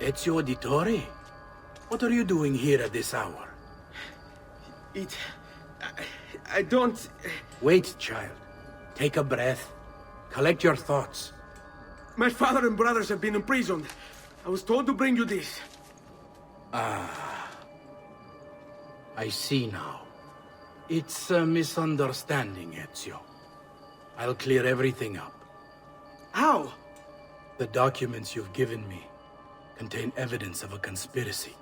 Ezio Auditore? What are you doing here at this hour? I don't... Wait, child. Take a breath. Collect your thoughts. My father and brothers have been imprisoned. I was told to bring you this. Ah. I see now. It's a misunderstanding, Ezio. I'll clear everything up. How? The documents you've given me contain evidence of a conspiracy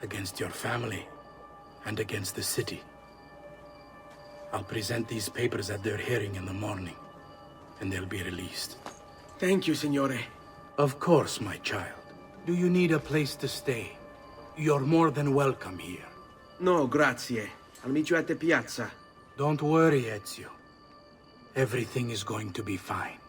against your family and against the city. I'll present these papers at their hearing in the morning, and they'll be released. Thank you, Signore. Of course, my child. Do you need a place to stay? You're more than welcome here. No, grazie. I'll meet you at the piazza. Don't worry, Ezio. Everything is going to be fine.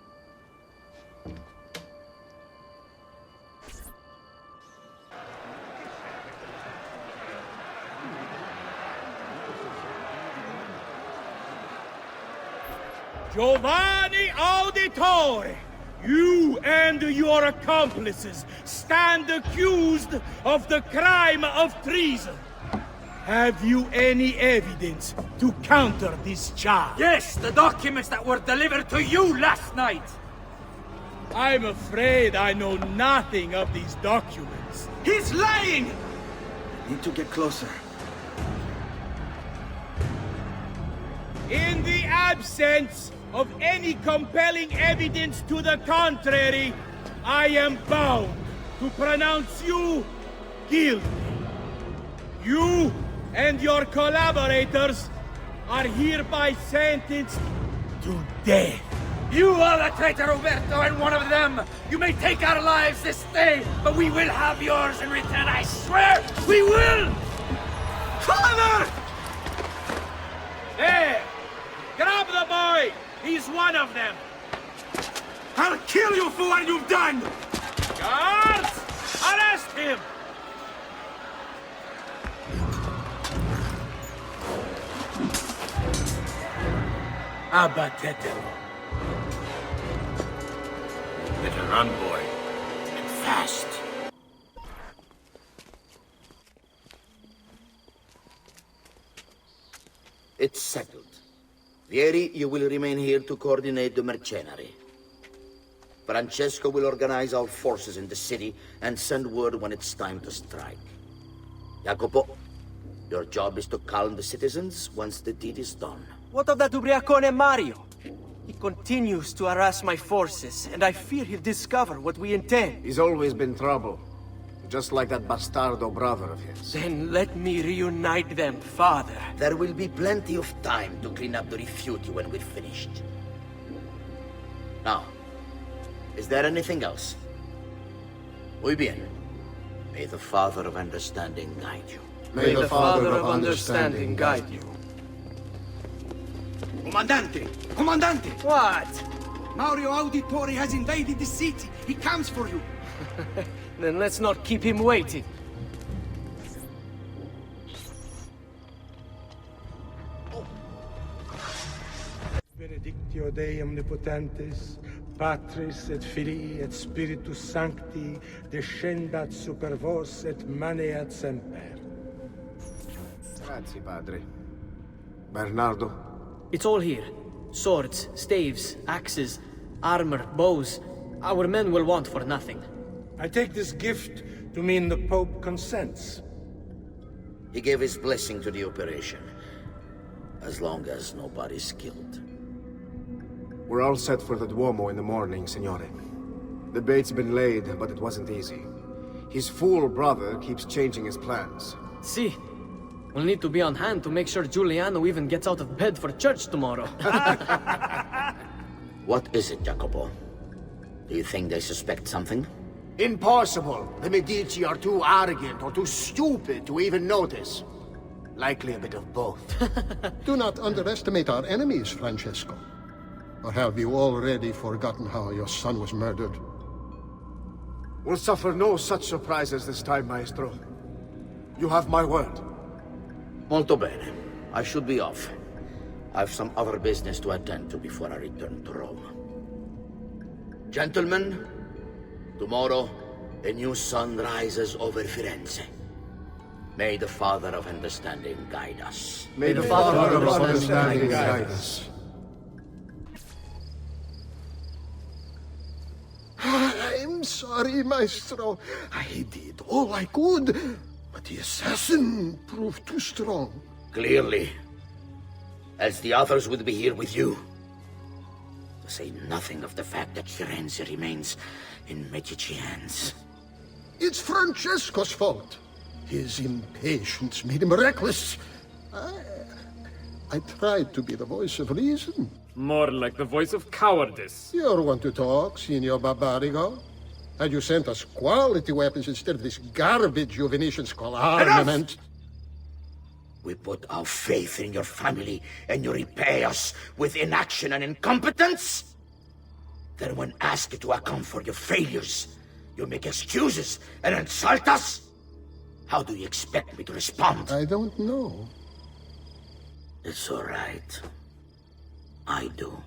Giovanni Auditore, you and your accomplices stand accused of the crime of treason. Have you any evidence to counter this charge? Yes, the documents that were delivered to you last night! I'm afraid I know nothing of these documents. He's lying! Need to get closer. In the absence of any compelling evidence to the contrary, I am bound to pronounce you guilty. You and your collaborators are hereby sentenced to death. You are the traitor, Roberto, and one of them! You may take our lives this day, but we will have yours in return, I swear! We will! Father! There! Grab the boy! He's one of them! I'll kill you for what you've done! Guards! Arrest him! Abatetelo. Better run, boy. And fast. It's settled. Vieri, you will remain here to coordinate the mercenary. Francesco will organize our forces in the city and send word when it's time to strike. Jacopo, your job is to calm the citizens once the deed is done. What of that Ubriacone Mario? He continues to harass my forces, and I fear he'll discover what we intend. He's always been trouble. Just like that bastardo brother of his. Then let me reunite them, father. There will be plenty of time to clean up the refuge when we're finished. Now, is there anything else? Muy bien. May the Father of Understanding guide you. May the Father of Understanding guide you. Comandante! Comandante! What? Mario Auditore has invaded the city. He comes for you. Then let's not keep him waiting. Benedictio Dei Omnipotentes, Patris et Filii et Spiritus Sancti, descendat super vos et maneat semper. Grazie, padre. Bernardo? It's all here. Swords, staves, axes, armor, bows. Our men will want for nothing. I take this gift to mean the Pope consents. He gave his blessing to the operation. As long as nobody's killed. We're all set for the Duomo in the morning, Signore. The bait's been laid, but it wasn't easy. His fool brother keeps changing his plans. See, we'll need to be on hand to make sure Giuliano even gets out of bed for church tomorrow. What is it, Jacopo? Do you think they suspect something? Impossible! The Medici are too arrogant or too stupid to even notice. Likely a bit of both. Do not underestimate our enemies, Francesco. Or have you already forgotten how your son was murdered? We'll suffer no such surprises this time, Maestro. You have my word. Molto bene. I should be off. I've some other business to attend to before I return to Rome. Gentlemen, tomorrow, A new sun rises over Firenze. May the Father of Understanding guide us. May the Father of Understanding guide us. I'm sorry, Maestro. I did all I could, but the assassin proved too strong. Clearly. Else the others would be here with you. To say nothing of the fact that Firenze remains in Medici hands. It's Francesco's fault. His impatience made him reckless. I tried to be the voice of reason. More like the voice of cowardice. You're one to talk, Signor Barbarigo. Had you sent us quality weapons instead of this garbage you Venetians call armament... We put our faith in your family, and you repay us with inaction and incompetence? Then when asked to account for your failures, you make excuses and insult us? How do you expect me to respond? I don't know. It's all right. I do.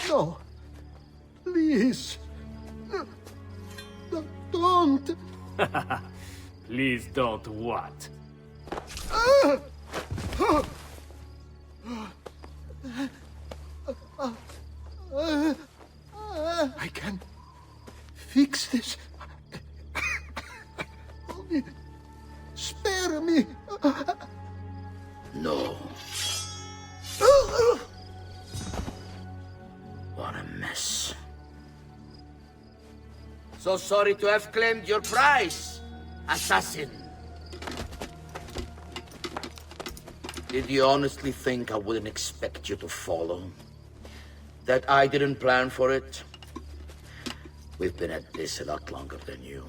No. Please. Don't. Please don't what? I can fix this. Only spare me. No. What a mess. So sorry to have claimed your prize, assassin. Did you honestly think I wouldn't expect you to follow? That I didn't plan for it? We've been at this a lot longer than you.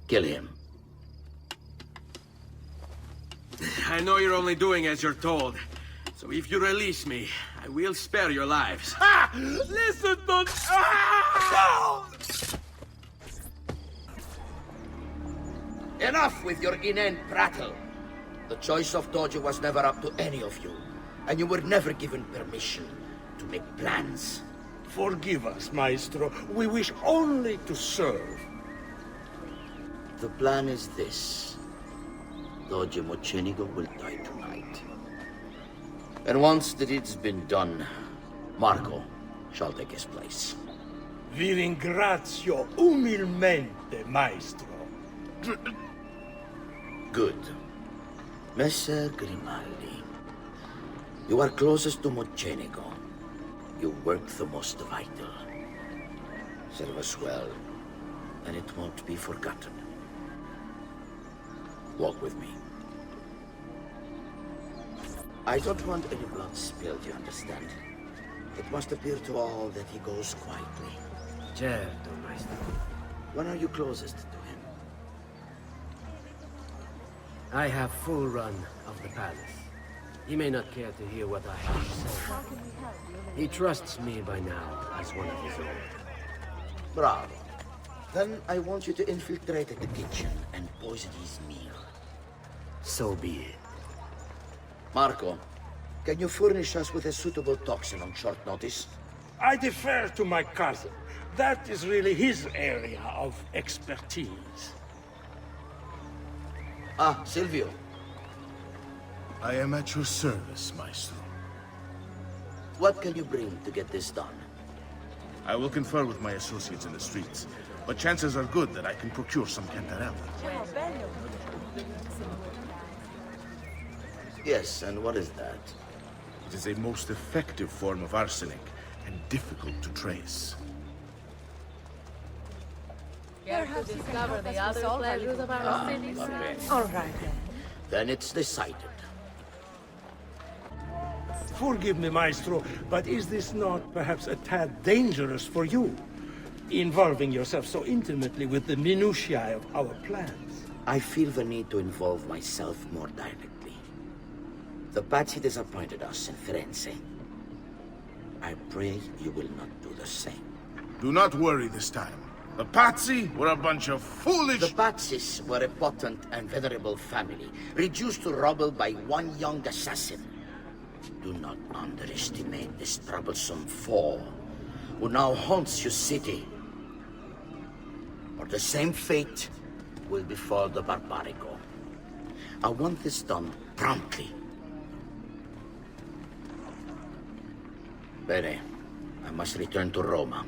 Kill him. I know you're only doing as you're told. So if you release me, I will spare your lives. Ha! Listen to... Ah! Enough with your inane prattle. The choice of Dojo was never up to any of you, and you were never given permission to make plans. Forgive us, Maestro. We wish only to serve. The plan is this. Dojo Mocenigo will die tonight. And once the deed's been done, Marco shall take his place. Vi ringrazio umilmente, Maestro. Good. Messer Grimaldi, you are closest to Mocenigo. You work the most vital. Serve us well, and it won't be forgotten. Walk with me. I don't want any blood spilled, you understand? It must appear to all that he goes quietly. Certo, Maestro. When are you closest to him? I have full run of the palace. He may not care to hear what I have to say. He trusts me by now as one of his own. Bravo. Then I want you to infiltrate the kitchen and poison his meal. So be it. Marco, can you furnish us with a suitable toxin on short notice? I defer to my cousin. That is really his area of expertise. Ah, Silvio. I am at your service, Maestro. What can you bring to get this done? I will confer with my associates in the streets, but chances are good that I can procure some cantarella. Yes, and what is that? It is a most effective form of arsenic, and difficult to trace. Perhaps you discover the other pleasures of our city. All right, then it's decided. Forgive me, Maestro, but is this not perhaps a tad dangerous for you? Involving yourself so intimately with the minutiae of our plans. I feel the need to involve myself more directly. The Pazzi disappointed us in Firenze. I pray you will not do the same. Do not worry this time. The Pazzi were a bunch of foolish... The Pazzis were a potent and venerable family, reduced to rubble by one young assassin. Do not underestimate this troublesome foe who now haunts your city. Or the same fate will befall the Barbarico. I want this done promptly. Bene, I must return to Roma.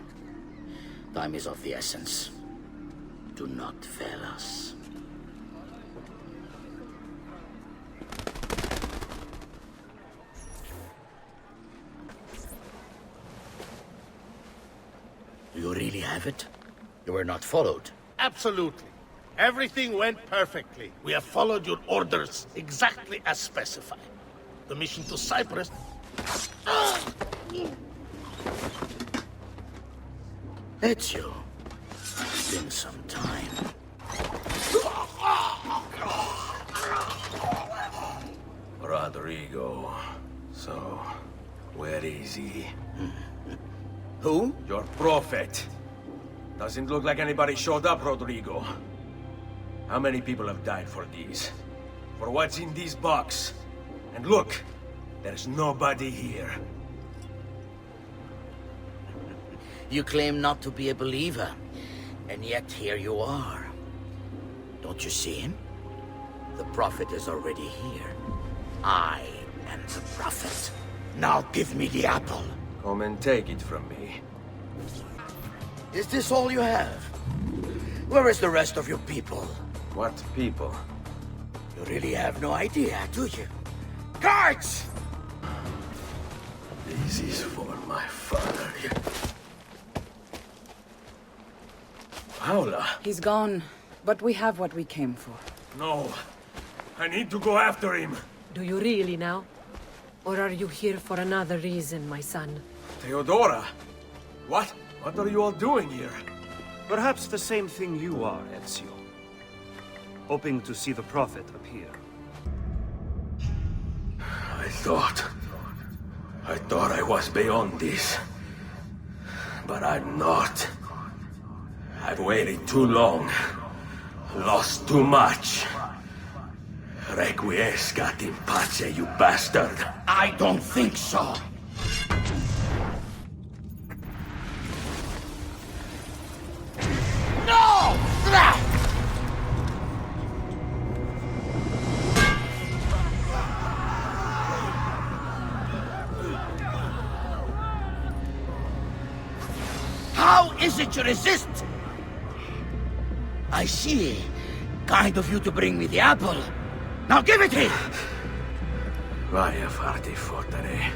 Time is of the essence. Do not fail us. Do you really have it? You were not followed. Absolutely. Everything went perfectly. We have followed your orders exactly as specified. The mission to Cyprus... Ezio. It's been some time. Rodrigo. So, where is he? Who? Your prophet. Doesn't look like anybody showed up, Rodrigo. How many people have died for these? For what's in this box? And look, there's nobody here. You claim not to be a believer, and yet here you are. Don't you see him? The prophet is already here. I am the prophet. Now give me the apple. Come and take it from me. Is this all you have? Where is the rest of your people? What people? You really have no idea, do you? Guards! This is for my father. Paula. He's gone, but we have what we came for. No. I need to go after him. Do you really now? Or are you here for another reason, my son? Theodora! What? What are you all doing here? Perhaps the same thing you are, Ezio. Hoping to see the Prophet appear. I thought I was beyond this. But I'm not. I've waited too long. Lost too much. Requiescat in pace, you bastard. I don't think so. No! How is it you resist? I see. Kind of you to bring me the apple. Now give it here! Vaya farti fottere.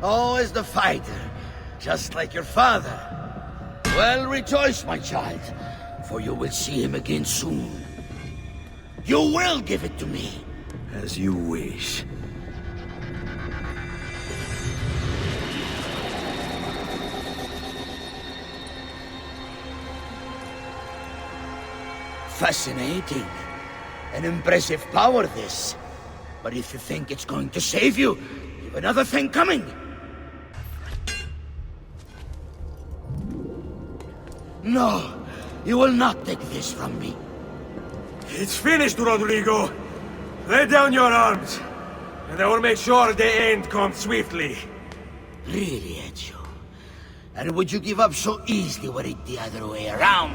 Always the fighter, just like your father. Well, rejoice, my child, for you will see him again soon. You will give it to me. As you wish. Fascinating. An impressive power, this. But if you think it's going to save you, you've another thing coming. No, you will not take this from me. It's finished, Rodrigo. Lay down your arms, and I will make sure the end comes swiftly. Really, Ezio? And would you give up so easily were it the other way around?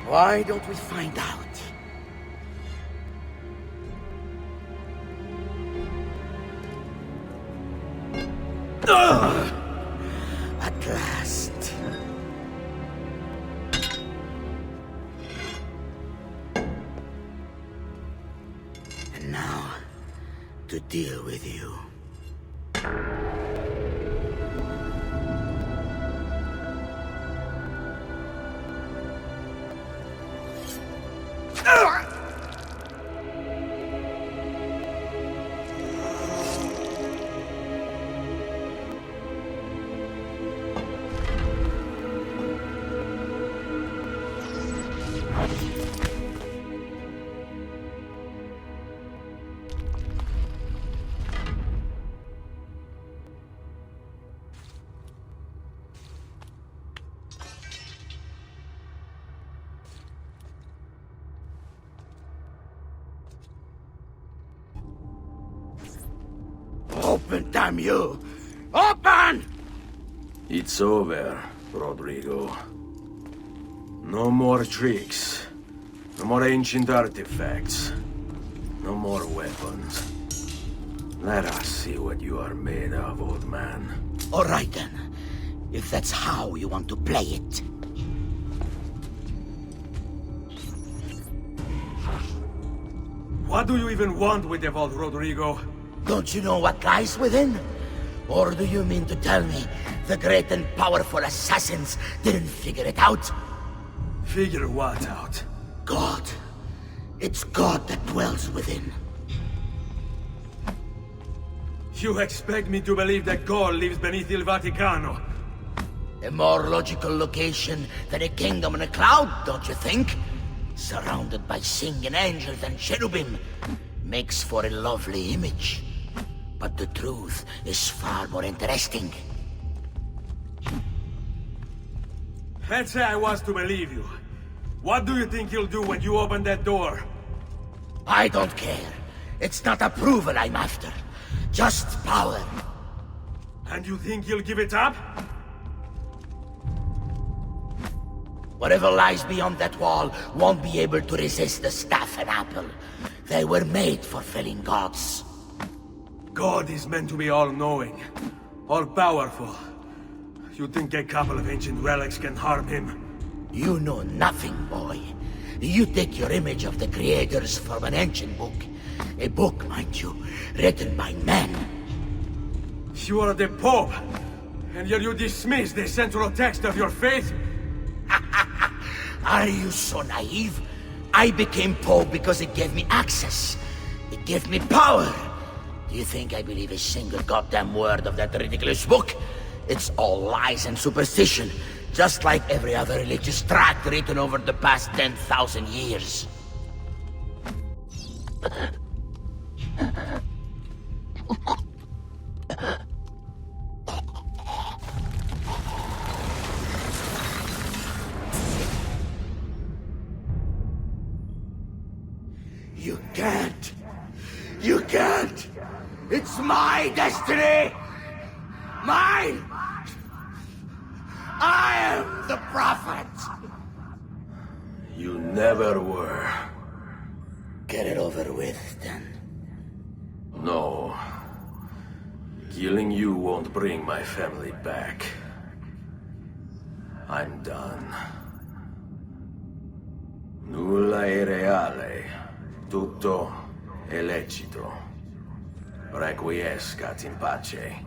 Why don't we find out? At last. And now, to deal with you. Open, damn you! Open! It's over, Rodrigo. No more tricks. No more ancient artifacts. No more weapons. Let us see what you are made of, old man. All right then. If that's how you want to play it. What do you even want with the vault, Rodrigo? Don't you know what lies within? Or do you mean to tell me the great and powerful assassins didn't figure it out? Figure what out? God. It's God that dwells within. You expect me to believe that God lives beneath Il Vaticano? A more logical location than a kingdom in a cloud, don't you think? Surrounded by singing angels and cherubim. Makes for a lovely image. But the truth is far more interesting. Let's say I was to believe you. What do you think you'll do when you open that door? I don't care. It's not approval I'm after. Just power. And you think you'll give it up? Whatever lies beyond that wall won't be able to resist the staff and apple. They were made for felling gods. God is meant to be all-knowing, all-powerful. You think a couple of ancient relics can harm him? You know nothing, boy. You take your image of the creators from an ancient book. A book, mind you, written by men. You are the Pope, and yet you dismiss the central text of your faith? Are you so naive? I became Pope because it gave me access. It gave me power. Do you think I believe a single goddamn word of that ridiculous book? It's all lies and superstition, just like every other religious tract written over the past 10,000 years. You can't! You can't! It's my destiny! Mine! I am the prophet! You never were. Get it over with, then. No. Killing you won't bring my family back. I'm done. Nulla è reale. Tutto è lecito. Requiescat in pace.